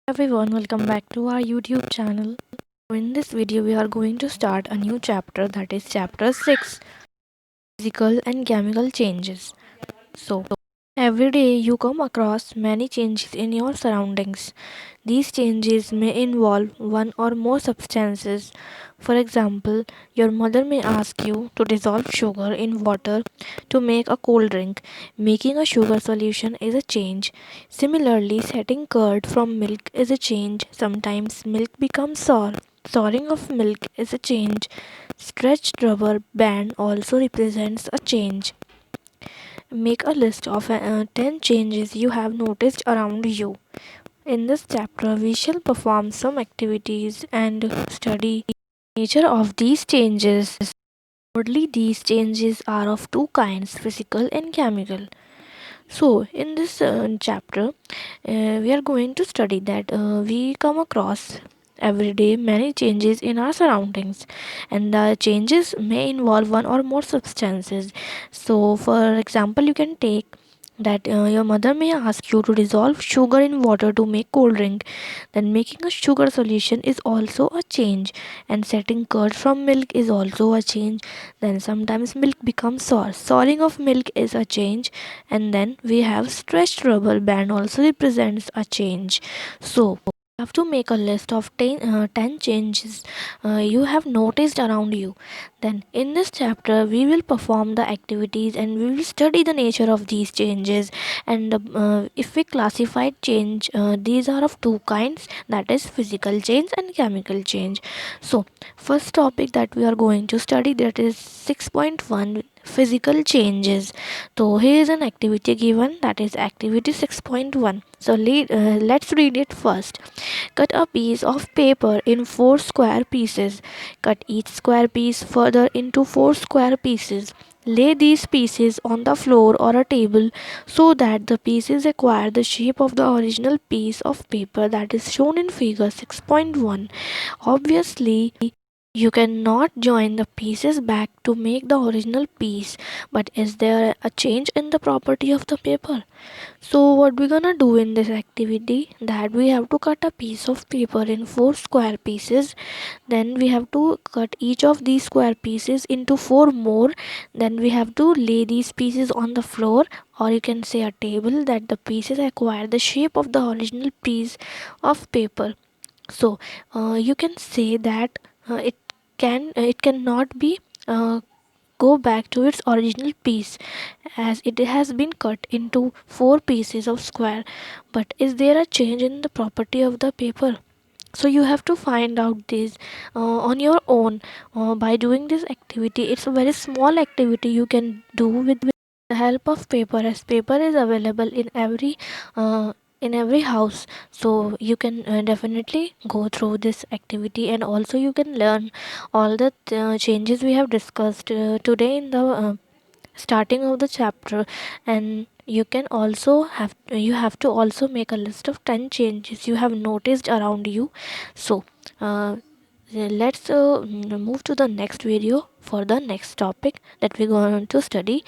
Everyone, welcome back to our YouTube channel. In this video, we are going to start a new chapter, that is chapter 6, physical and chemical changes. So, every day you come across many changes in your surroundings. These changes may involve one or more substances. For example, your mother may ask you to dissolve sugar in water to make a cold drink. Making a sugar solution is a change. Similarly, setting curd from milk is a change. Sometimes milk becomes sour. Souring of milk is a change. Stretched rubber band also represents a change. Make a list of 10 changes you have noticed around you. In this chapter, we shall perform some activities and study the nature of these changes. Broadly, these changes are of two kinds, physical and chemical. So, in this chapter, we are going to study that we come across every day many changes in our surroundings, and the changes may involve one or more substances. So, for example, you can take that your mother may ask you to dissolve sugar in water to make cold drink. Then making a sugar solution is also a change, and setting curd from milk is also a change. Then sometimes milk becomes sour. Souring of milk is a change, and then we have stretched rubber band also represents a change. So have to make a list of 10 changes you have noticed around you. Then, in this chapter, we will perform the activities and we will study the nature of these changes. And if we classified change, these are of two kinds, that is, physical change and chemical change. So, first topic that we are going to study, that is 6.1, physical changes. So, here is an activity given, that is activity 6.1. So, let's read it first. Cut a piece of paper in 4 square pieces. Cut each square piece further into 4 square pieces. Lay these pieces on the floor or a table so that the pieces acquire the shape of the original piece of paper that is shown in figure 6.1. Obviously, you cannot join the pieces back to make the original piece, but is there a change in the property of the paper? So what we're gonna do in this activity, that we have to cut a piece of paper in 4 square pieces. Then we have to cut each of these square pieces into 4 more. Then we have to lay these pieces on the floor, or you can say a table, that the pieces acquire the shape of the original piece of paper. So you can say that it cannot be go back to its original piece, as it has been cut into 4 pieces of square. But is there a change in the property of the paper? So you have to find out this on your own by doing this activity. It's a very small activity you can do with the help of paper, as paper is available in every house. So you can definitely go through this activity, and also you can learn all the changes we have discussed today in the starting of the chapter. And you have to also make a list of 10 changes you have noticed around you. So let's move to the next video for the next topic that we're going to study.